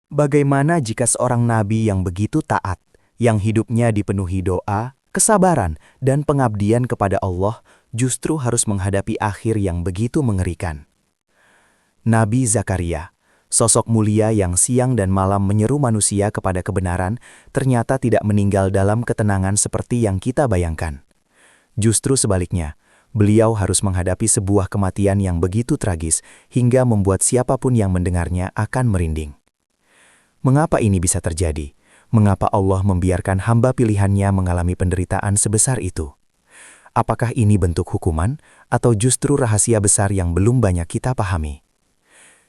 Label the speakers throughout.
Speaker 1: Bagaimana jika seorang nabi yang begitu taat, yang hidupnya dipenuhi doa, kesabaran, dan pengabdian kepada Allah, justru harus menghadapi akhir yang begitu mengerikan? Nabi Zakaria, sosok mulia yang siang dan malam menyeru manusia kepada kebenaran, ternyata tidak meninggal dalam ketenangan seperti yang kita bayangkan. Justru sebaliknya, beliau harus menghadapi sebuah kematian yang begitu tragis hingga membuat siapapun yang mendengarnya akan merinding. Mengapa ini bisa terjadi? Mengapa Allah membiarkan hamba pilihannya mengalami penderitaan sebesar itu? Apakah ini bentuk hukuman, atau justru rahasia besar yang belum banyak kita pahami?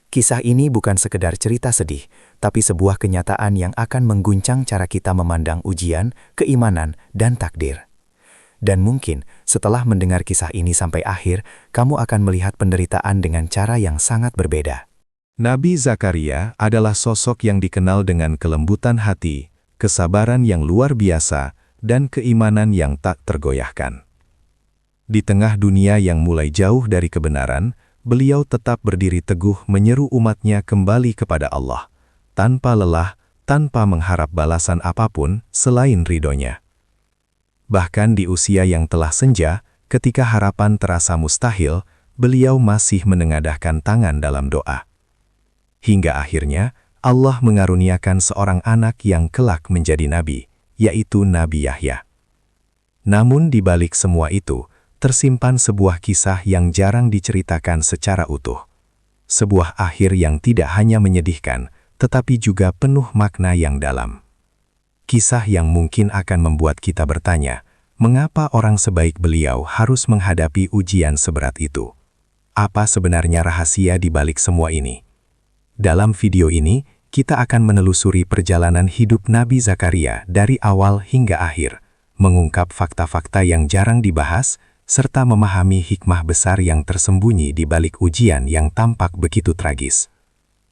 Speaker 1: Kisah ini bukan sekedar cerita sedih, tapi sebuah kenyataan yang akan mengguncang cara kita memandang ujian, keimanan, dan takdir. Dan mungkin setelah mendengar kisah ini sampai akhir, kamu akan melihat penderitaan dengan cara yang sangat berbeda.
Speaker 2: Nabi Zakaria adalah sosok yang dikenal dengan kelembutan hati, kesabaran yang luar biasa, dan keimanan yang tak tergoyahkan. Di tengah dunia yang mulai jauh dari kebenaran, beliau tetap berdiri teguh menyeru umatnya kembali kepada Allah, tanpa lelah, tanpa mengharap balasan apapun selain ridhonya. Bahkan di usia yang telah senja, ketika harapan terasa mustahil, beliau masih menengadahkan tangan dalam doa. Hingga akhirnya, Allah mengaruniakan seorang anak yang kelak menjadi nabi, yaitu Nabi Yahya. Namun di balik semua itu, tersimpan sebuah kisah yang jarang diceritakan secara utuh. Sebuah akhir yang tidak hanya menyedihkan, tetapi juga penuh makna yang dalam. Kisah yang mungkin akan membuat kita bertanya, mengapa orang sebaik beliau harus menghadapi ujian seberat itu? Apa sebenarnya rahasia di balik semua ini? Dalam video ini, kita akan menelusuri perjalanan hidup Nabi Zakaria dari awal hingga akhir, mengungkap fakta-fakta yang jarang dibahas, serta memahami hikmah besar yang tersembunyi di balik ujian yang tampak begitu tragis.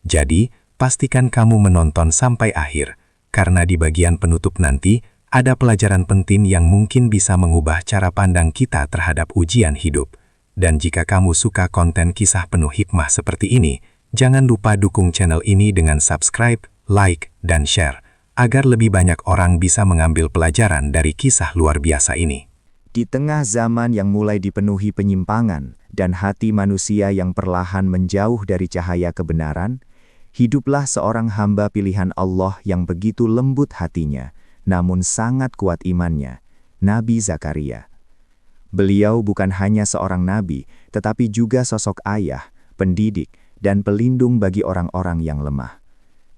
Speaker 2: Jadi, pastikan kamu menonton sampai akhir, karena di bagian penutup nanti, ada pelajaran penting yang mungkin bisa mengubah cara pandang kita terhadap ujian hidup. Dan jika kamu suka konten kisah penuh hikmah seperti ini, jangan lupa dukung channel ini dengan subscribe, like, dan share, agar lebih banyak orang bisa mengambil pelajaran dari kisah luar biasa ini.
Speaker 3: Di tengah zaman yang mulai dipenuhi penyimpangan dan hati manusia yang perlahan menjauh dari cahaya kebenaran, hiduplah seorang hamba pilihan Allah yang begitu lembut hatinya, namun sangat kuat imannya, Nabi Zakaria. Beliau bukan hanya seorang nabi, tetapi juga sosok ayah, pendidik, dan pelindung bagi orang-orang yang lemah.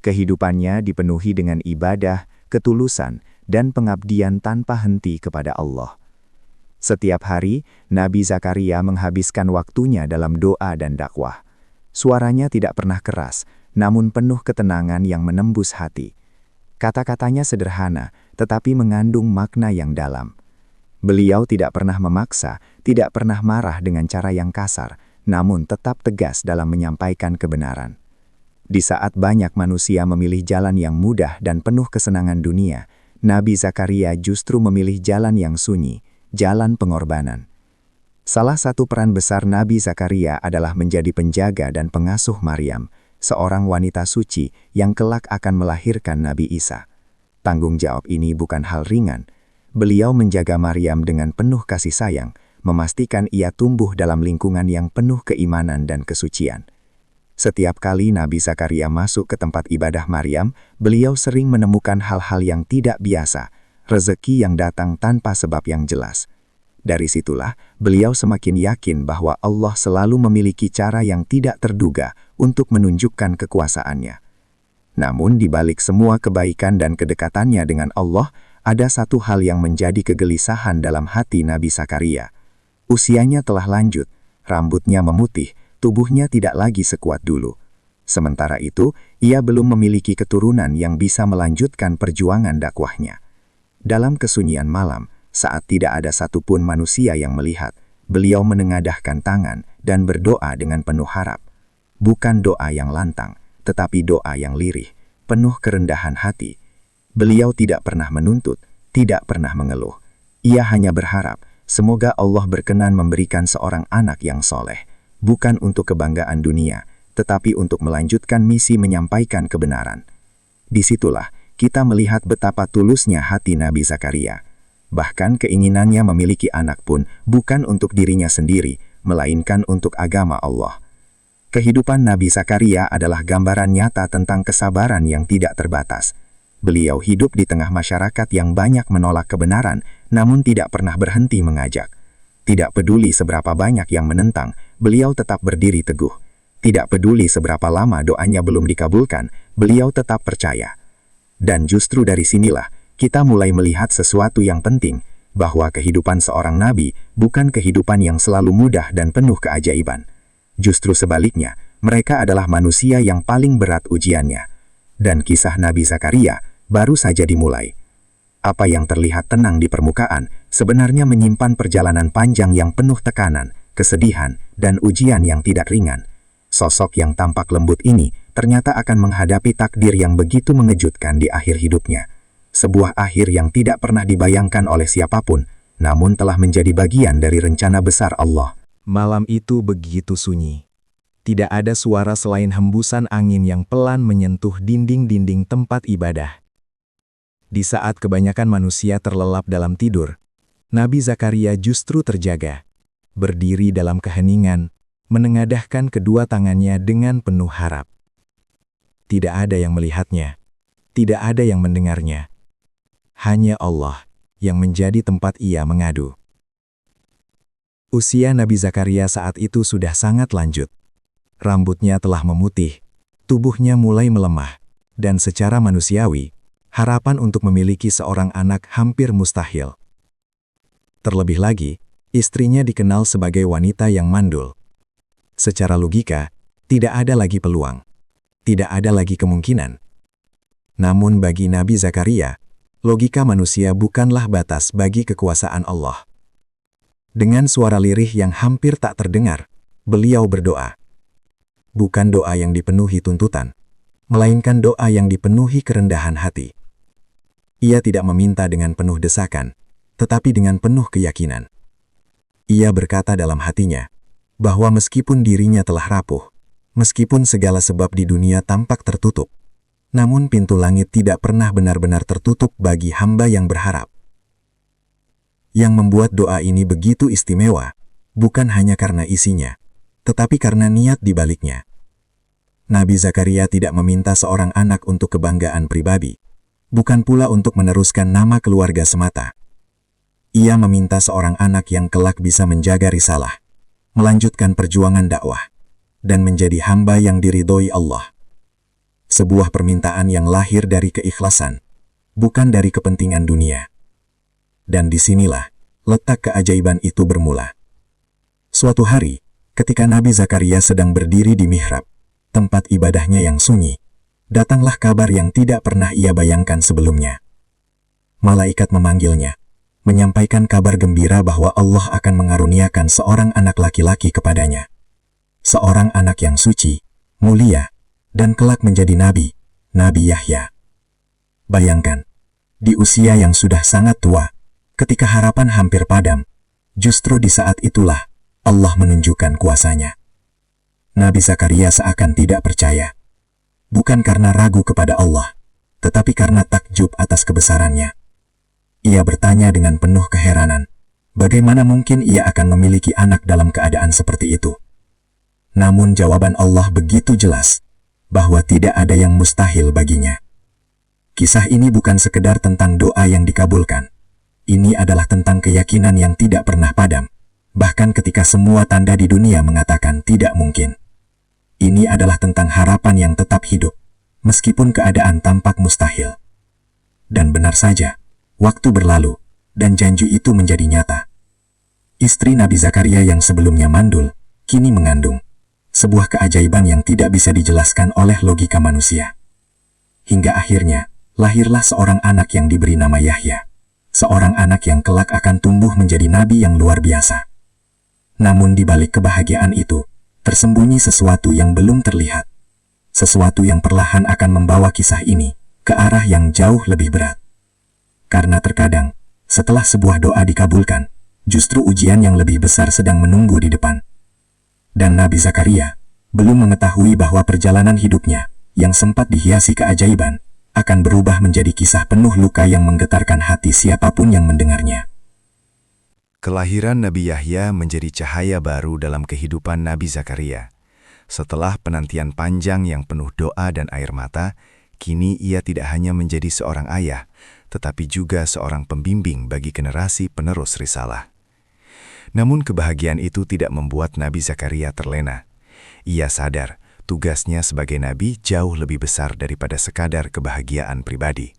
Speaker 3: Kehidupannya dipenuhi dengan ibadah, ketulusan, dan pengabdian tanpa henti kepada Allah. Setiap hari, Nabi Zakaria menghabiskan waktunya dalam doa dan dakwah. Suaranya tidak pernah keras, namun penuh ketenangan yang menembus hati. Kata-katanya sederhana, tetapi mengandung makna yang dalam. Beliau tidak pernah memaksa, tidak pernah marah dengan cara yang kasar, namun tetap tegas dalam menyampaikan kebenaran. Di saat banyak manusia memilih jalan yang mudah dan penuh kesenangan dunia, Nabi Zakaria justru memilih jalan yang sunyi, jalan pengorbanan. Salah satu peran besar Nabi Zakaria adalah menjadi penjaga dan pengasuh Maryam, seorang wanita suci yang kelak akan melahirkan Nabi Isa. Tanggung jawab ini bukan hal ringan. Beliau menjaga Maryam dengan penuh kasih sayang, memastikan ia tumbuh dalam lingkungan yang penuh keimanan dan kesucian. Setiap kali Nabi Zakaria masuk ke tempat ibadah Maryam, beliau sering menemukan hal-hal yang tidak biasa, rezeki yang datang tanpa sebab yang jelas. Dari situlah, beliau semakin yakin bahwa Allah selalu memiliki cara yang tidak terduga untuk menunjukkan kekuasaannya. Namun di balik semua kebaikan dan kedekatannya dengan Allah, ada satu hal yang menjadi kegelisahan dalam hati Nabi Zakaria. Usianya telah lanjut, rambutnya memutih, tubuhnya tidak lagi sekuat dulu. Sementara itu, ia belum memiliki keturunan yang bisa melanjutkan perjuangan dakwahnya. Dalam kesunyian malam, saat tidak ada satupun manusia yang melihat, beliau menengadahkan tangan dan berdoa dengan penuh harap. Bukan doa yang lantang, tetapi doa yang lirih, penuh kerendahan hati. Beliau tidak pernah menuntut, tidak pernah mengeluh. Ia hanya berharap, semoga Allah berkenan memberikan seorang anak yang soleh, bukan untuk kebanggaan dunia, tetapi untuk melanjutkan misi menyampaikan kebenaran. Disitulah kita melihat betapa tulusnya hati Nabi Zakaria. Bahkan keinginannya memiliki anak pun bukan untuk dirinya sendiri, melainkan untuk agama Allah. Kehidupan Nabi Zakaria adalah gambaran nyata tentang kesabaran yang tidak terbatas. Beliau hidup di tengah masyarakat yang banyak menolak kebenaran, namun tidak pernah berhenti mengajak. Tidak peduli seberapa banyak yang menentang, beliau tetap berdiri teguh. Tidak peduli seberapa lama doanya belum dikabulkan, beliau tetap percaya. Dan justru dari sinilah, kita mulai melihat sesuatu yang penting, bahwa kehidupan seorang nabi bukan kehidupan yang selalu mudah dan penuh keajaiban. Justru sebaliknya, mereka adalah manusia yang paling berat ujiannya. Dan kisah Nabi Zakaria baru saja dimulai. Apa yang terlihat tenang di permukaan, sebenarnya menyimpan perjalanan panjang yang penuh tekanan, kesedihan, dan ujian yang tidak ringan. Sosok yang tampak lembut ini ternyata akan menghadapi takdir yang begitu mengejutkan di akhir hidupnya. Sebuah akhir yang tidak pernah dibayangkan oleh siapapun, namun telah menjadi bagian dari rencana besar Allah.
Speaker 2: Malam itu begitu sunyi. Tidak ada suara selain hembusan angin yang pelan menyentuh dinding-dinding tempat ibadah. Di saat kebanyakan manusia terlelap dalam tidur, Nabi Zakaria justru terjaga. Berdiri dalam keheningan, menengadahkan kedua tangannya dengan penuh harap. Tidak ada yang melihatnya, tidak ada yang mendengarnya. Hanya Allah yang menjadi tempat ia mengadu. Usia Nabi Zakaria saat itu sudah sangat lanjut. Rambutnya telah memutih, tubuhnya mulai melemah, dan secara manusiawi, harapan untuk memiliki seorang anak hampir mustahil. Terlebih lagi, istrinya dikenal sebagai wanita yang mandul. Secara logika, tidak ada lagi peluang. Tidak ada lagi kemungkinan. Namun bagi Nabi Zakaria, logika manusia bukanlah batas bagi kekuasaan Allah. Dengan suara lirih yang hampir tak terdengar, beliau berdoa. Bukan doa yang dipenuhi tuntutan, melainkan doa yang dipenuhi kerendahan hati. Ia tidak meminta dengan penuh desakan, tetapi dengan penuh keyakinan. Ia berkata dalam hatinya, bahwa meskipun dirinya telah rapuh, meskipun segala sebab di dunia tampak tertutup, namun pintu langit tidak pernah benar-benar tertutup bagi hamba yang berharap. Yang membuat doa ini begitu istimewa, bukan hanya karena isinya, tetapi karena niat di baliknya. Nabi Zakaria tidak meminta seorang anak untuk kebanggaan pribadi, bukan pula untuk meneruskan nama keluarga semata. Ia meminta seorang anak yang kelak bisa menjaga risalah, melanjutkan perjuangan dakwah, dan menjadi hamba yang diridhoi Allah. Sebuah permintaan yang lahir dari keikhlasan, bukan dari kepentingan dunia. Dan disinilah letak keajaiban itu bermula. Suatu hari, ketika Nabi Zakaria sedang berdiri di mihrab, tempat ibadahnya yang sunyi, datanglah kabar yang tidak pernah ia bayangkan sebelumnya. Malaikat memanggilnya, menyampaikan kabar gembira bahwa Allah akan mengaruniakan seorang anak laki-laki kepadanya. Seorang anak yang suci, mulia, dan kelak menjadi nabi, Nabi Yahya. Bayangkan, di usia yang sudah sangat tua, ketika harapan hampir padam, justru di saat itulah Allah menunjukkan kuasanya. Nabi Zakaria seakan tidak percaya, bukan karena ragu kepada Allah, tetapi karena takjub atas kebesarannya. Ia bertanya dengan penuh keheranan, bagaimana mungkin ia akan memiliki anak dalam keadaan seperti itu? Namun jawaban Allah begitu jelas, bahwa tidak ada yang mustahil baginya. Kisah ini bukan sekedar tentang doa yang dikabulkan. Ini adalah tentang keyakinan yang tidak pernah padam, bahkan ketika semua tanda di dunia mengatakan tidak mungkin. Ini adalah tentang harapan yang tetap hidup, meskipun keadaan tampak mustahil. Dan benar saja, waktu berlalu, dan janji itu menjadi nyata. Istri Nabi Zakaria yang sebelumnya mandul, kini mengandung. Sebuah keajaiban yang tidak bisa dijelaskan oleh logika manusia. Hingga akhirnya, lahirlah seorang anak yang diberi nama Yahya. Seorang anak yang kelak akan tumbuh menjadi nabi yang luar biasa. Namun di balik kebahagiaan itu, tersembunyi sesuatu yang belum terlihat. Sesuatu yang perlahan akan membawa kisah ini ke arah yang jauh lebih berat. Karena terkadang, setelah sebuah doa dikabulkan, justru ujian yang lebih besar sedang menunggu di depan. Dan Nabi Zakaria belum mengetahui bahwa perjalanan hidupnya, yang sempat dihiasi keajaiban,
Speaker 4: akan berubah menjadi kisah penuh luka yang menggetarkan hati siapapun yang mendengarnya.
Speaker 2: Kelahiran Nabi Yahya menjadi cahaya baru dalam kehidupan Nabi Zakaria. Setelah penantian panjang yang penuh doa dan air mata, kini ia tidak hanya menjadi seorang ayah, tetapi juga seorang pembimbing bagi generasi penerus risalah. Namun kebahagiaan itu tidak membuat Nabi Zakaria terlena. Ia sadar, tugasnya sebagai nabi jauh lebih besar daripada sekadar kebahagiaan pribadi.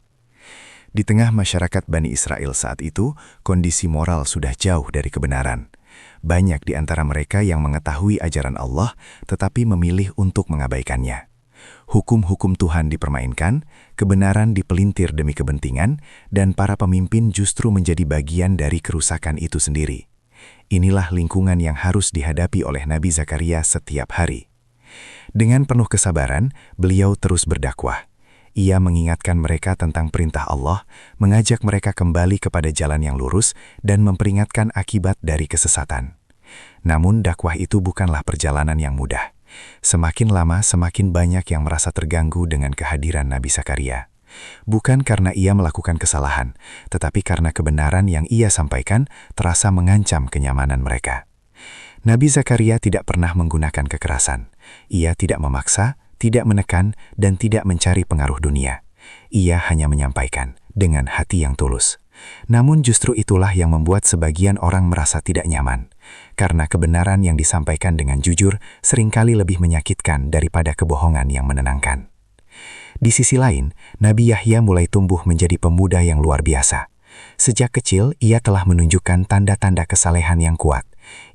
Speaker 2: Di tengah masyarakat Bani Israel saat itu, kondisi moral sudah jauh dari kebenaran. Banyak di antara mereka yang mengetahui ajaran Allah, tetapi memilih untuk mengabaikannya. Hukum-hukum Tuhan dipermainkan, kebenaran dipelintir demi kepentingan, dan para pemimpin justru menjadi bagian dari kerusakan itu sendiri. Inilah lingkungan yang harus dihadapi oleh Nabi Zakaria setiap hari. Dengan penuh kesabaran, beliau terus berdakwah. Ia mengingatkan mereka tentang perintah Allah, mengajak mereka kembali kepada jalan yang lurus, dan memperingatkan akibat dari kesesatan. Namun dakwah itu bukanlah perjalanan yang mudah. Semakin lama semakin banyak yang merasa terganggu dengan kehadiran Nabi Zakaria. Bukan karena ia melakukan kesalahan, tetapi karena kebenaran yang ia sampaikan terasa mengancam kenyamanan mereka. Nabi Zakaria tidak pernah menggunakan kekerasan. Ia tidak memaksa, tidak menekan, dan tidak mencari pengaruh dunia. Ia hanya menyampaikan dengan hati yang tulus. Namun justru itulah yang membuat sebagian orang merasa tidak nyaman, karena kebenaran yang disampaikan dengan jujur seringkali lebih menyakitkan daripada kebohongan yang menenangkan. Di sisi lain, Nabi Yahya mulai tumbuh menjadi pemuda yang luar biasa. Sejak kecil, ia telah menunjukkan tanda-tanda kesalehan yang kuat.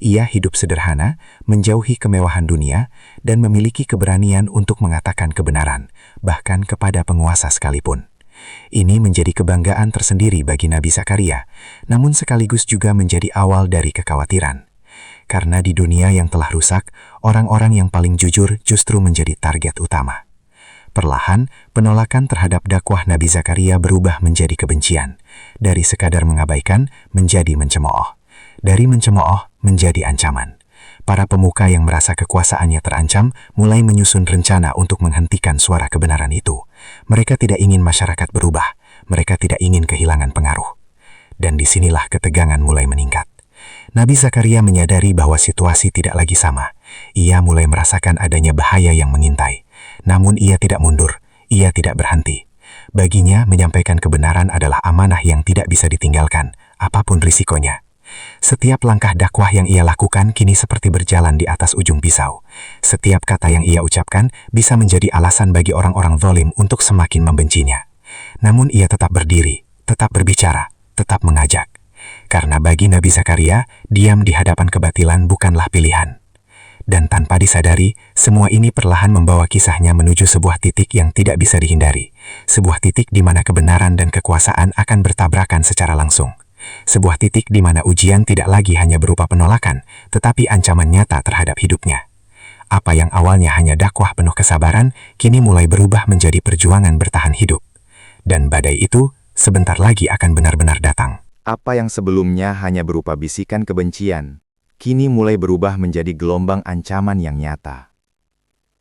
Speaker 2: Ia hidup sederhana, menjauhi kemewahan dunia, dan memiliki keberanian untuk mengatakan kebenaran, bahkan kepada penguasa sekalipun. Ini menjadi kebanggaan tersendiri bagi Nabi Zakaria, namun sekaligus juga menjadi awal dari kekhawatiran. Karena di dunia yang telah rusak, orang-orang yang paling jujur justru menjadi target utama. Perlahan, penolakan terhadap dakwah Nabi Zakaria berubah menjadi kebencian, dari sekadar mengabaikan menjadi mencemooh. Dari mencemooh menjadi ancaman. Para pemuka yang merasa kekuasaannya terancam mulai menyusun rencana untuk menghentikan suara kebenaran itu. Mereka tidak ingin masyarakat berubah, mereka tidak ingin kehilangan pengaruh. Dan disinilah ketegangan mulai meningkat. Nabi Zakaria menyadari bahwa situasi tidak lagi sama. Ia mulai merasakan adanya bahaya yang mengintai. Namun ia tidak mundur, ia tidak berhenti. Baginya, menyampaikan kebenaran adalah amanah yang tidak bisa ditinggalkan, apapun risikonya. Setiap langkah dakwah yang ia lakukan kini seperti berjalan di atas ujung pisau. Setiap kata yang ia ucapkan bisa menjadi alasan bagi orang-orang zalim untuk semakin membencinya. Namun ia tetap berdiri, tetap berbicara, tetap mengajak. Karena bagi Nabi Zakaria, diam di hadapan kebatilan bukanlah pilihan. Dan tanpa disadari, semua ini perlahan membawa kisahnya menuju sebuah titik yang tidak bisa dihindari. Sebuah titik di mana kebenaran dan kekuasaan akan bertabrakan secara langsung. Sebuah titik di mana ujian tidak lagi hanya berupa penolakan, tetapi ancaman nyata terhadap hidupnya. Apa yang awalnya hanya dakwah penuh kesabaran, kini mulai berubah menjadi perjuangan bertahan hidup. Dan badai itu sebentar lagi akan benar-benar datang.
Speaker 3: Apa yang sebelumnya hanya berupa bisikan kebencian, kini mulai berubah menjadi gelombang ancaman yang nyata.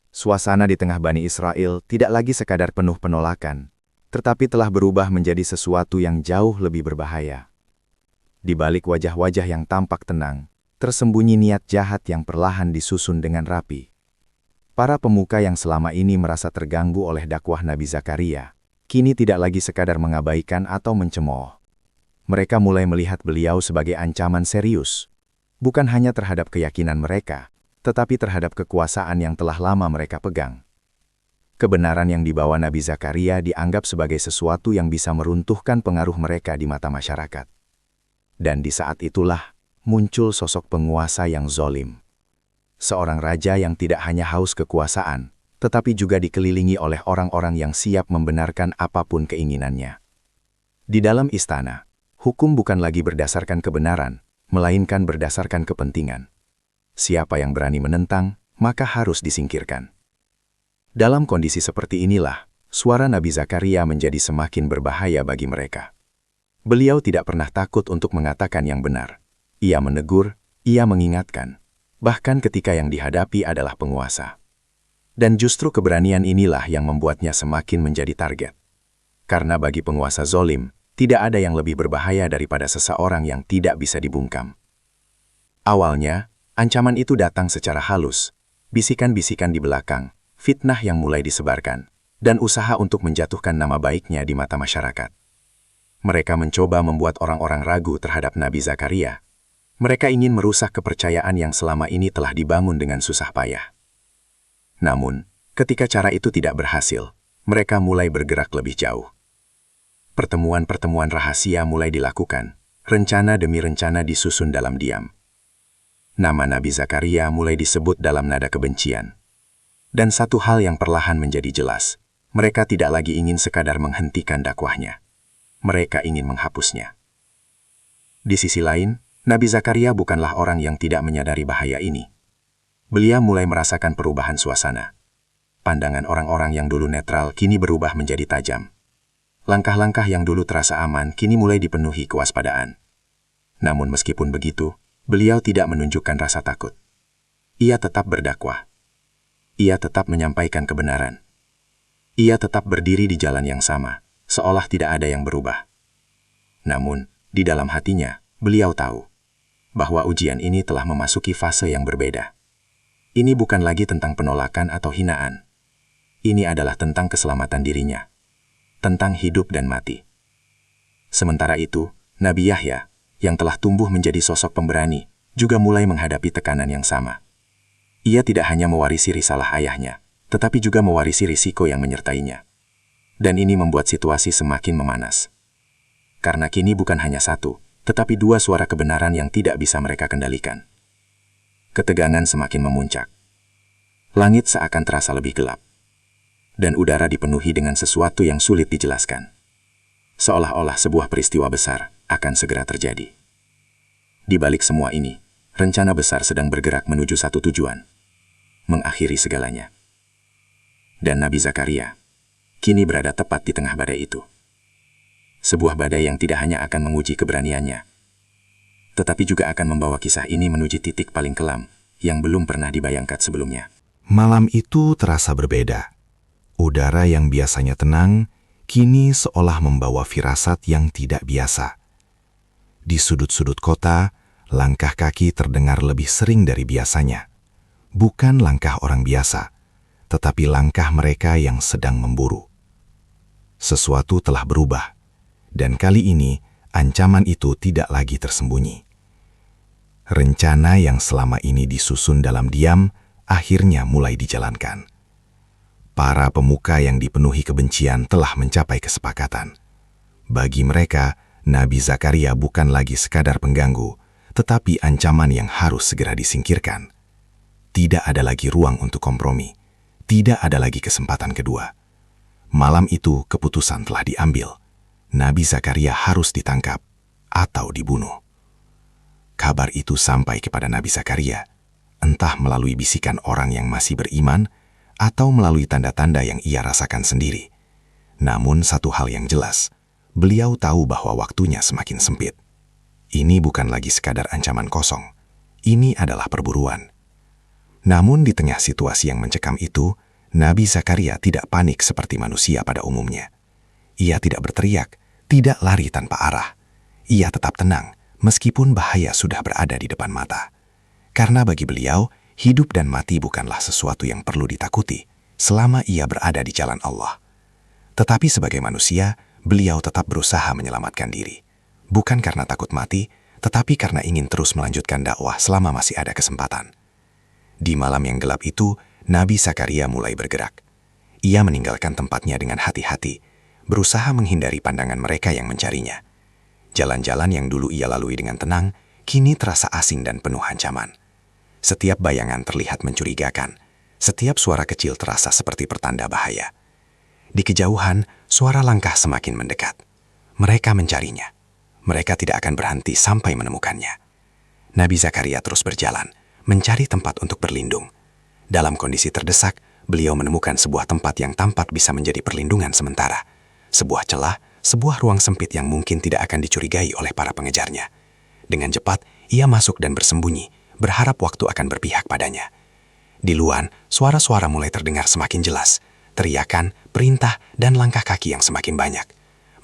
Speaker 3: Suasana di tengah Bani Israel tidak lagi sekadar penuh penolakan, tetapi telah berubah menjadi sesuatu yang jauh lebih berbahaya. Di balik wajah-wajah yang tampak tenang, tersembunyi niat jahat yang perlahan disusun dengan rapi. Para pemuka yang selama ini merasa terganggu oleh dakwah Nabi Zakaria, kini tidak lagi sekadar mengabaikan atau mencemooh. Mereka mulai melihat beliau sebagai ancaman serius, bukan hanya terhadap keyakinan mereka, tetapi terhadap kekuasaan yang telah lama mereka pegang. Kebenaran yang dibawa Nabi Zakaria dianggap sebagai sesuatu yang bisa meruntuhkan pengaruh mereka di mata masyarakat. Dan di saat itulah muncul sosok penguasa yang zalim. Seorang raja yang tidak hanya haus kekuasaan, tetapi juga dikelilingi oleh orang-orang yang siap membenarkan apapun keinginannya. Di dalam istana, hukum bukan lagi berdasarkan kebenaran, melainkan berdasarkan kepentingan. Siapa yang berani menentang, maka harus disingkirkan. Dalam kondisi seperti inilah, suara Nabi Zakaria menjadi semakin berbahaya bagi mereka. Beliau tidak pernah takut untuk mengatakan yang benar. Ia menegur, ia mengingatkan, bahkan ketika yang dihadapi adalah penguasa. Dan justru keberanian inilah yang membuatnya semakin menjadi target.
Speaker 5: Karena bagi penguasa zolim, tidak ada yang lebih berbahaya daripada seseorang yang tidak bisa dibungkam. Awalnya, ancaman itu datang secara halus, bisikan-bisikan di belakang, fitnah yang mulai disebarkan, dan usaha untuk menjatuhkan nama baiknya di mata masyarakat. Mereka mencoba membuat orang-orang ragu terhadap Nabi Zakaria. Mereka ingin merusak kepercayaan yang selama ini telah dibangun dengan susah payah. Namun, ketika cara itu tidak berhasil, mereka mulai bergerak lebih jauh. Pertemuan-pertemuan rahasia mulai dilakukan, rencana demi rencana disusun dalam diam. Nama Nabi Zakaria mulai disebut dalam nada kebencian. Dan satu hal yang perlahan menjadi jelas, mereka tidak lagi ingin sekadar menghentikan dakwahnya. Mereka ingin menghapusnya. Di sisi lain, Nabi Zakaria bukanlah orang yang tidak menyadari bahaya ini. Beliau mulai merasakan perubahan suasana. Pandangan orang-orang yang dulu netral kini berubah menjadi tajam. Langkah-langkah yang dulu terasa aman kini mulai dipenuhi kewaspadaan. Namun meskipun begitu, beliau tidak menunjukkan rasa takut. Ia tetap berdakwah. Ia tetap menyampaikan kebenaran. Ia tetap berdiri di jalan yang sama, seolah tidak ada yang berubah. Namun, di dalam hatinya, beliau tahu bahwa ujian ini telah memasuki fase yang berbeda. Ini bukan lagi tentang penolakan atau hinaan. Ini adalah tentang keselamatan dirinya. Tentang hidup dan mati. Sementara itu, Nabi Yahya, yang telah tumbuh menjadi sosok pemberani, juga mulai menghadapi tekanan yang sama. Ia tidak hanya mewarisi risalah ayahnya, tetapi juga mewarisi risiko yang menyertainya. Dan ini membuat situasi semakin memanas. Karena kini bukan hanya satu, tetapi dua suara kebenaran yang tidak bisa mereka kendalikan. Ketegangan semakin memuncak. Langit seakan terasa lebih gelap. Dan udara dipenuhi dengan sesuatu yang sulit dijelaskan. Seolah-olah sebuah peristiwa besar akan segera terjadi. Di balik semua ini, rencana besar sedang bergerak menuju satu tujuan. Mengakhiri segalanya. Dan Nabi Zakaria kini berada tepat di tengah badai itu. Sebuah badai yang tidak hanya akan menguji keberaniannya, tetapi juga akan membawa kisah ini menuju titik paling kelam yang belum pernah dibayangkan sebelumnya.
Speaker 2: Malam itu terasa berbeda. Udara yang biasanya tenang, kini seolah membawa firasat yang tidak biasa. Di sudut-sudut kota, langkah kaki terdengar lebih sering dari biasanya. Bukan langkah orang biasa, tetapi langkah mereka yang sedang memburu. Sesuatu telah berubah, dan kali ini ancaman itu tidak lagi tersembunyi. Rencana yang selama ini disusun dalam diam, akhirnya mulai dijalankan. Para pemuka yang dipenuhi kebencian telah mencapai kesepakatan. Bagi mereka, Nabi Zakaria bukan lagi sekadar pengganggu, tetapi ancaman yang harus segera disingkirkan. Tidak ada lagi ruang untuk kompromi. Tidak ada lagi kesempatan kedua. Malam itu keputusan telah diambil. Nabi Zakaria harus ditangkap atau dibunuh. Kabar itu sampai kepada Nabi Zakaria, entah melalui bisikan orang yang masih beriman, atau melalui tanda-tanda yang ia rasakan sendiri. Namun satu hal yang jelas, beliau tahu bahwa waktunya semakin sempit. Ini bukan lagi sekadar ancaman kosong. Ini adalah perburuan. Namun di tengah situasi yang mencekam itu, Nabi Zakaria tidak panik seperti manusia pada umumnya. Ia tidak berteriak, tidak lari tanpa arah. Ia tetap tenang, meskipun bahaya sudah berada di depan mata. Karena bagi beliau, hidup dan mati bukanlah sesuatu yang perlu ditakuti selama ia berada di jalan Allah. Tetapi sebagai manusia, beliau tetap berusaha menyelamatkan diri. Bukan karena takut mati, tetapi karena ingin terus melanjutkan dakwah selama masih ada kesempatan. Di malam yang gelap itu, Nabi Zakaria mulai bergerak. Ia meninggalkan tempatnya dengan hati-hati, berusaha menghindari pandangan mereka yang mencarinya. Jalan-jalan yang dulu ia lalui dengan tenang, kini terasa asing dan penuh ancaman. Setiap bayangan terlihat mencurigakan. Setiap suara kecil terasa seperti pertanda bahaya. Di kejauhan, suara langkah semakin mendekat. Mereka mencarinya. Mereka tidak akan berhenti sampai menemukannya. Nabi Zakaria terus berjalan, mencari tempat untuk berlindung. Dalam kondisi terdesak, beliau menemukan sebuah tempat yang tampak bisa menjadi perlindungan sementara. Sebuah celah, sebuah ruang sempit yang mungkin tidak akan dicurigai oleh para pengejarnya. Dengan cepat, ia masuk dan bersembunyi, berharap waktu akan berpihak padanya. Di luar, suara-suara mulai terdengar semakin jelas.
Speaker 6: teriakan, perintah, dan langkah kaki yang semakin banyak.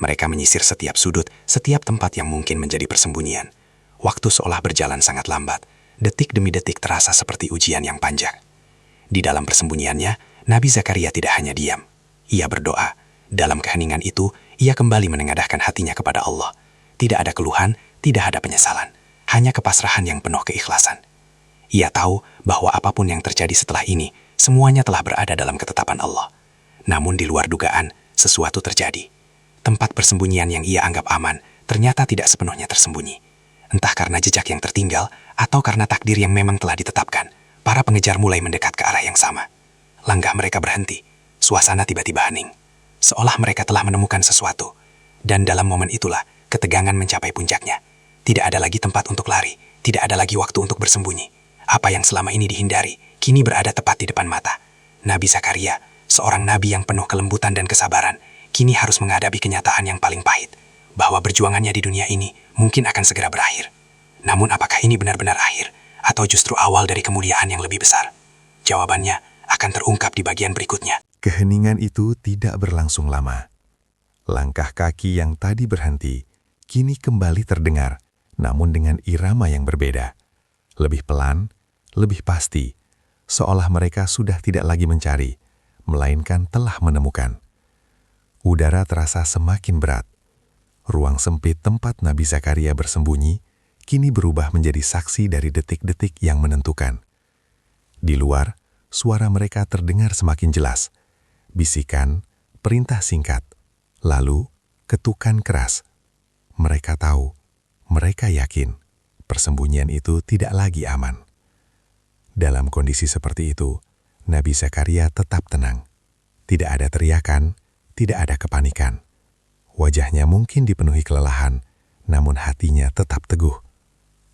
Speaker 6: Mereka menyisir setiap sudut, setiap tempat yang mungkin menjadi persembunyian. Waktu seolah berjalan sangat lambat. Detik demi detik terasa seperti ujian yang panjang. Di dalam persembunyiannya, Nabi Zakaria tidak hanya diam. Ia berdoa. Dalam keheningan itu, ia kembali menengadahkan hatinya kepada Allah. Tidak ada keluhan, tidak ada penyesalan. Hanya kepasrahan yang penuh keikhlasan. Ia tahu bahwa apapun yang terjadi setelah ini, semuanya telah berada dalam ketetapan Allah. Namun di luar dugaan, sesuatu terjadi. Tempat persembunyian yang ia anggap aman, ternyata tidak sepenuhnya tersembunyi. Entah karena jejak yang tertinggal, atau karena takdir yang memang telah ditetapkan, para pengejar mulai mendekat ke arah yang sama. Langkah mereka berhenti, suasana tiba-tiba hening. Seolah mereka telah menemukan sesuatu. Dan dalam momen itulah, ketegangan mencapai puncaknya. Tidak ada lagi tempat untuk lari, tidak ada lagi waktu untuk bersembunyi. Apa yang selama ini dihindari, kini berada tepat di depan mata. Nabi Zakaria, seorang nabi yang penuh kelembutan dan kesabaran, kini harus menghadapi kenyataan yang paling pahit, bahwa perjuangannya di dunia ini mungkin akan segera berakhir. Namun apakah ini benar-benar akhir, atau justru awal dari kemuliaan yang lebih besar? Jawabannya akan terungkap di bagian berikutnya.
Speaker 2: Keheningan itu tidak berlangsung lama. Langkah kaki yang tadi berhenti, kini kembali terdengar, namun dengan irama yang berbeda. Lebih pelan, lebih pasti, seolah mereka sudah tidak lagi mencari, melainkan telah menemukan. Udara terasa semakin berat. Ruang sempit tempat Nabi Zakaria bersembunyi, kini berubah menjadi saksi dari detik-detik yang menentukan. Di luar, suara mereka terdengar semakin jelas. Bisikan, perintah singkat, lalu ketukan keras. Mereka tahu, mereka yakin, persembunyian itu tidak lagi aman. Dalam kondisi seperti itu, Nabi Zakaria tetap tenang. Tidak ada teriakan, tidak ada kepanikan. Wajahnya mungkin dipenuhi kelelahan, namun hatinya tetap teguh.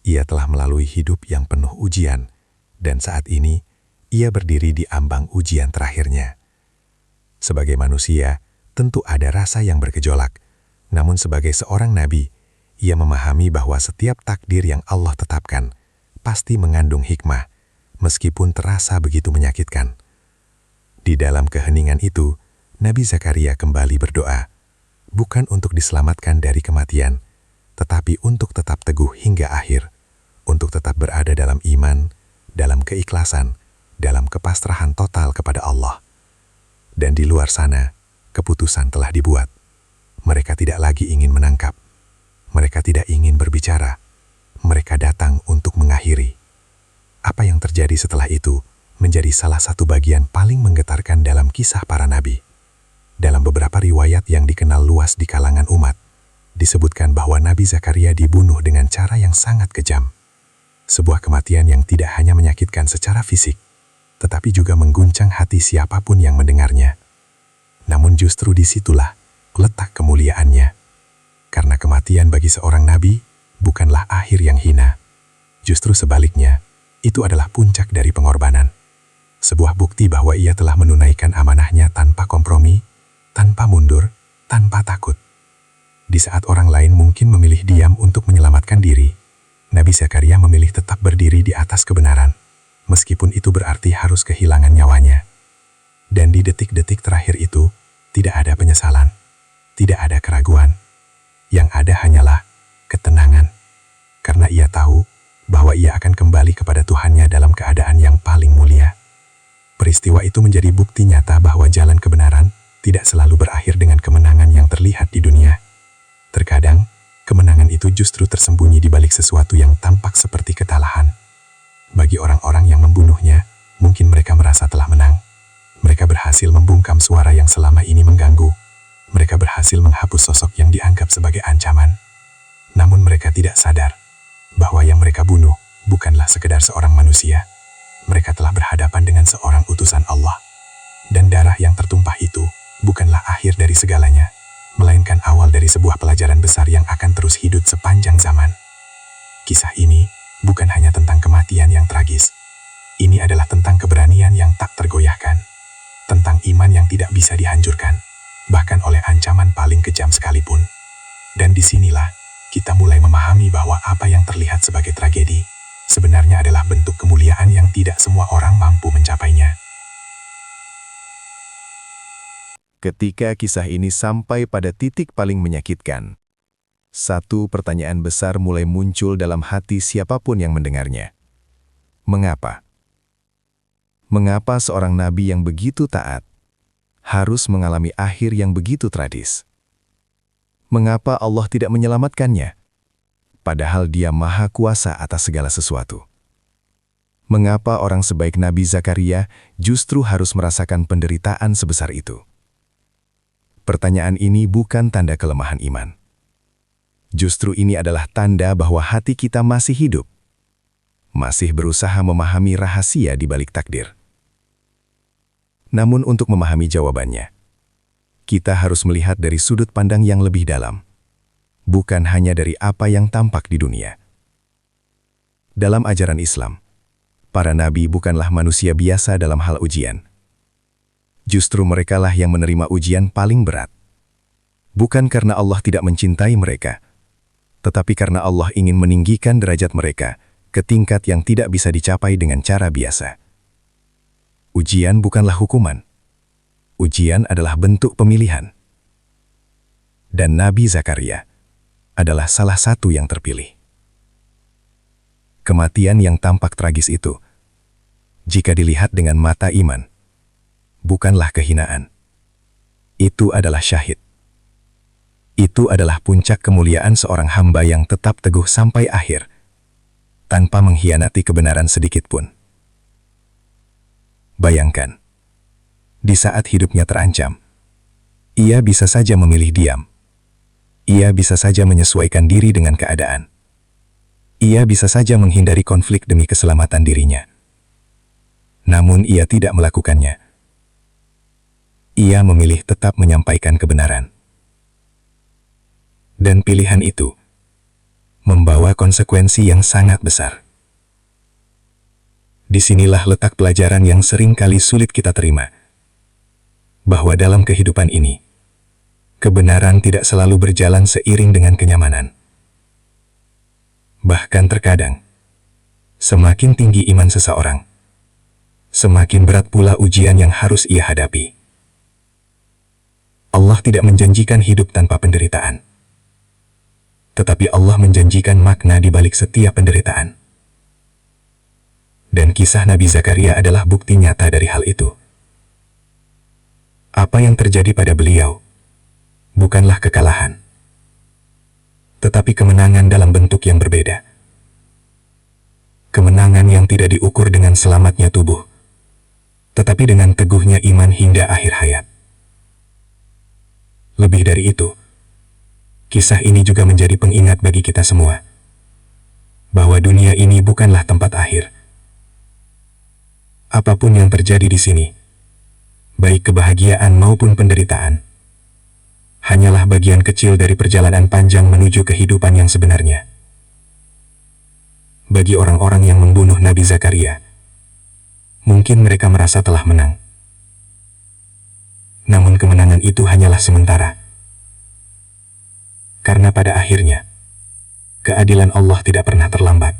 Speaker 2: Ia telah melalui hidup yang penuh ujian, dan saat ini ia berdiri di ambang ujian terakhirnya. Sebagai manusia, tentu ada rasa yang bergejolak, namun sebagai seorang nabi, ia memahami bahwa setiap takdir yang Allah tetapkan pasti mengandung hikmah, meskipun terasa begitu menyakitkan. Di dalam keheningan itu, Nabi Zakaria kembali berdoa, bukan untuk diselamatkan dari kematian, tetapi untuk tetap teguh hingga akhir, untuk tetap berada dalam iman, dalam keikhlasan, dalam kepasrahan total kepada Allah. Dan di luar sana, keputusan telah dibuat. Mereka tidak lagi ingin menangkap. Mereka tidak ingin berbicara. Mereka datang untuk mengakhiri. Apa yang terjadi setelah itu menjadi salah satu bagian paling menggetarkan dalam kisah para nabi. Dalam beberapa riwayat yang dikenal luas di kalangan umat, disebutkan bahwa Nabi Zakaria dibunuh dengan cara yang sangat kejam. Sebuah kematian yang tidak hanya menyakitkan secara fisik, tetapi juga mengguncang hati siapapun yang mendengarnya. Namun justru disitulah letak kemuliaannya. Karena kematian bagi seorang nabi bukanlah akhir yang hina. Justru sebaliknya, itu adalah puncak dari pengorbanan. Sebuah bukti bahwa ia telah menunaikan amanahnya tanpa kompromi, tanpa mundur, tanpa takut. Di saat orang lain mungkin memilih diam untuk menyelamatkan diri, Nabi Zakaria memilih tetap berdiri di atas kebenaran, meskipun itu berarti harus kehilangan nyawanya. Dan di detik-detik terakhir itu, tidak ada penyesalan, tidak ada keraguan. Yang ada hanyalah ketenangan, karena ia tahu bahwa ia akan kembali kepada Tuhannya dalam keadaan yang paling mulia. Peristiwa itu menjadi bukti nyata bahwa jalan kebenaran tidak selalu berakhir dengan kemenangan yang terlihat di dunia. Terkadang, kemenangan itu justru tersembunyi di balik sesuatu yang tampak seperti kekalahan. Bagi orang-orang yang membunuhnya, mungkin mereka merasa telah menang. Mereka berhasil membungkam suara yang selama ini mengganggu. Mereka berhasil menghapus sosok yang dianggap sebagai ancaman. Namun mereka tidak sadar bahwa yang mereka bunuh bukanlah sekedar seorang manusia. Mereka telah berhadapan dengan seorang utusan Allah. Dan darah yang tertumpah itu bukanlah akhir dari segalanya, melainkan awal dari sebuah pelajaran besar yang akan terus hidup sepanjang zaman. Kisah ini bukan hanya tentang kematian yang tragis. Ini adalah tentang keberanian yang tak tergoyahkan, tentang iman yang tidak bisa dihancurkan, bahkan oleh ancaman paling kejam sekalipun. Dan disinilah kita mulai memahami bahwa apa yang terlihat sebagai tragedi sebenarnya adalah bentuk kemuliaan yang tidak semua orang mampu mencapainya. Ketika kisah ini sampai pada titik paling menyakitkan, satu pertanyaan besar mulai muncul dalam hati siapapun yang mendengarnya. Mengapa? Mengapa seorang nabi yang begitu taat harus mengalami akhir yang begitu tragis? Mengapa Allah tidak menyelamatkannya? Padahal Dia Maha Kuasa atas segala sesuatu. Mengapa orang sebaik Nabi Zakaria justru harus merasakan penderitaan sebesar itu? Pertanyaan ini bukan tanda kelemahan iman. Justru ini adalah tanda bahwa hati kita masih hidup, masih berusaha memahami rahasia di balik takdir. Namun untuk memahami jawabannya, kita harus melihat dari sudut pandang yang lebih dalam, bukan hanya dari apa yang tampak di dunia. Dalam ajaran Islam, para nabi bukanlah manusia biasa dalam hal ujian. Justru merekalah yang menerima ujian paling berat. Bukan karena Allah tidak mencintai mereka, tetapi karena Allah ingin meninggikan derajat mereka ke tingkat yang tidak bisa dicapai dengan cara biasa. Ujian bukanlah hukuman. Ujian adalah bentuk pemilihan. Dan Nabi Zakaria adalah salah satu yang terpilih. Kematian yang tampak tragis itu, jika dilihat dengan mata iman, bukanlah kehinaan. Itu adalah syahid. Itu adalah puncak kemuliaan seorang hamba yang tetap teguh sampai akhir, tanpa mengkhianati kebenaran sedikit pun. Bayangkan, di saat hidupnya terancam, ia bisa saja memilih diam. Ia bisa saja menyesuaikan diri dengan keadaan. Ia bisa saja menghindari konflik demi keselamatan dirinya. Namun ia tidak melakukannya. Ia memilih tetap menyampaikan kebenaran. Dan pilihan itu membawa konsekuensi yang sangat besar. Disinilah letak pelajaran yang sering kali sulit kita terima. Bahwa dalam kehidupan ini, kebenaran tidak selalu berjalan seiring dengan kenyamanan. Bahkan terkadang, semakin tinggi iman seseorang, semakin berat pula ujian yang harus ia hadapi. Allah tidak menjanjikan hidup tanpa penderitaan. Tetapi Allah menjanjikan makna di balik setiap penderitaan. Dan kisah Nabi Zakaria adalah bukti nyata dari hal itu. Apa yang terjadi pada beliau bukanlah kekalahan, tetapi kemenangan dalam bentuk yang berbeda. Kemenangan yang tidak diukur dengan selamatnya tubuh, tetapi dengan teguhnya iman hingga akhir hayat. Lebih dari itu, kisah ini juga menjadi pengingat bagi kita semua, bahwa dunia ini bukanlah tempat akhir. Apapun yang terjadi di sini, baik kebahagiaan maupun penderitaan, hanyalah bagian kecil dari perjalanan panjang menuju kehidupan yang sebenarnya. Bagi orang-orang yang membunuh Nabi Zakaria, mungkin mereka merasa telah menang. Namun kemenangan itu hanyalah sementara. Karena pada akhirnya, keadilan Allah tidak pernah terlambat.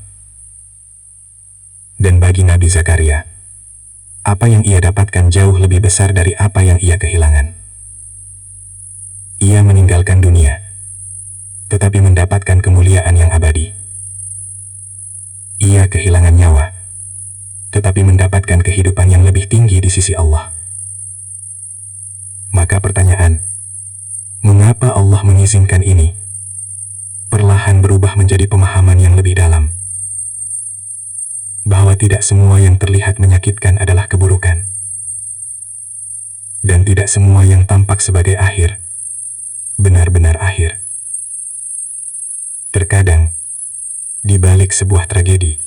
Speaker 2: Dan bagi Nabi Zakaria, apa yang ia dapatkan jauh lebih besar dari apa yang ia kehilangan. Ia meninggalkan dunia, tetapi mendapatkan kemuliaan yang abadi. Ia kehilangan nyawa, tetapi mendapatkan kehidupan yang lebih tinggi di sisi Allah. Maka pertanyaan, mengapa Allah mengizinkan ini? Perlahan berubah menjadi pemahaman yang lebih dalam. Bahwa tidak semua yang terlihat menyakitkan adalah keburukan. Dan tidak semua yang tampak sebagai akhir, benar-benar akhir. Terkadang, di balik sebuah tragedi,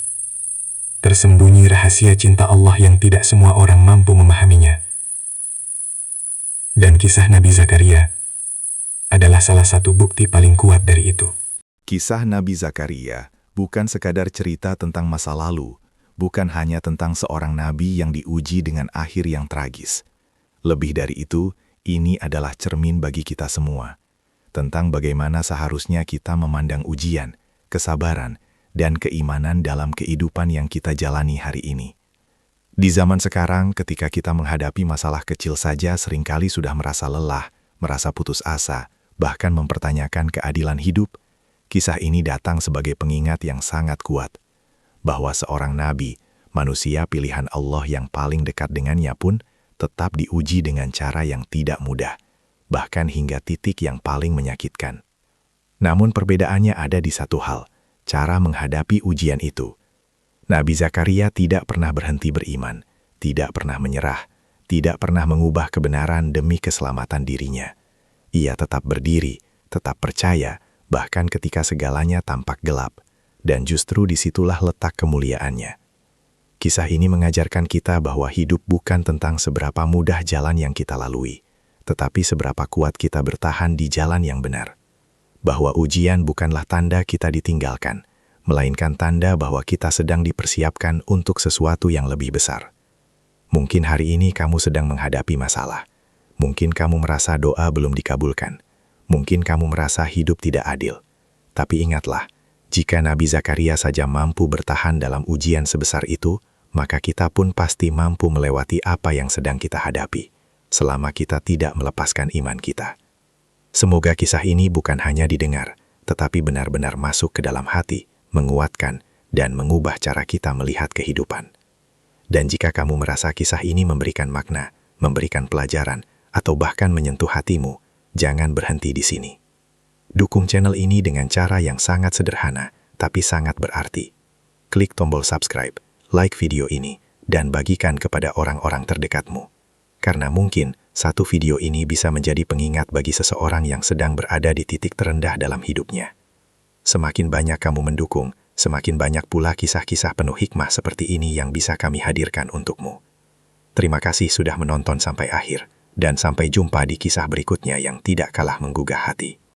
Speaker 2: tersembunyi rahasia cinta Allah yang tidak semua orang mampu memahaminya. Dan kisah Nabi Zakaria adalah salah satu bukti paling kuat dari itu. Kisah Nabi Zakaria bukan sekadar cerita tentang masa lalu, bukan hanya tentang seorang nabi yang diuji dengan akhir yang tragis. Lebih dari itu, ini adalah cermin bagi kita semua, tentang bagaimana seharusnya kita memandang ujian, kesabaran, dan keimanan dalam kehidupan yang kita jalani hari ini. Di zaman sekarang, ketika kita menghadapi masalah kecil saja seringkali sudah merasa lelah, merasa putus asa, bahkan mempertanyakan keadilan hidup, kisah ini datang sebagai pengingat yang sangat kuat, bahwa seorang nabi, manusia pilihan Allah yang paling dekat dengannya pun, tetap diuji dengan cara yang tidak mudah, bahkan hingga titik yang paling menyakitkan. Namun perbedaannya ada di satu hal, cara menghadapi ujian itu. Nabi Zakaria tidak pernah berhenti beriman, tidak pernah menyerah, tidak pernah mengubah kebenaran demi keselamatan dirinya. Ia tetap berdiri, tetap percaya, bahkan ketika segalanya tampak gelap, dan justru disitulah letak kemuliaannya. Kisah ini mengajarkan kita bahwa hidup bukan tentang seberapa mudah jalan yang kita lalui, tetapi seberapa kuat kita bertahan di jalan yang benar. Bahwa ujian bukanlah tanda kita ditinggalkan, melainkan tanda bahwa kita sedang dipersiapkan untuk sesuatu yang lebih besar. Mungkin hari ini kamu sedang menghadapi masalah. Mungkin kamu merasa doa belum dikabulkan. Mungkin kamu merasa hidup tidak adil. Tapi ingatlah, jika Nabi Zakaria saja mampu bertahan dalam ujian sebesar itu, maka kita pun pasti mampu melewati apa yang sedang kita hadapi, selama kita tidak melepaskan iman kita. Semoga kisah ini bukan hanya didengar, tetapi benar-benar masuk ke dalam hati, menguatkan, dan mengubah cara kita melihat kehidupan. Dan jika kamu merasa kisah ini memberikan makna, memberikan pelajaran, atau bahkan menyentuh hatimu, jangan berhenti di sini. Dukung channel ini dengan cara yang sangat sederhana, tapi sangat berarti. Klik tombol subscribe, like video ini, dan bagikan kepada orang-orang terdekatmu. Karena mungkin, satu video ini bisa menjadi pengingat bagi seseorang yang sedang berada di titik terendah dalam hidupnya. Semakin banyak kamu mendukung, semakin banyak pula kisah-kisah penuh hikmah seperti ini yang bisa kami hadirkan untukmu. Terima kasih sudah menonton sampai akhir, dan sampai jumpa di kisah berikutnya yang tidak kalah menggugah hati.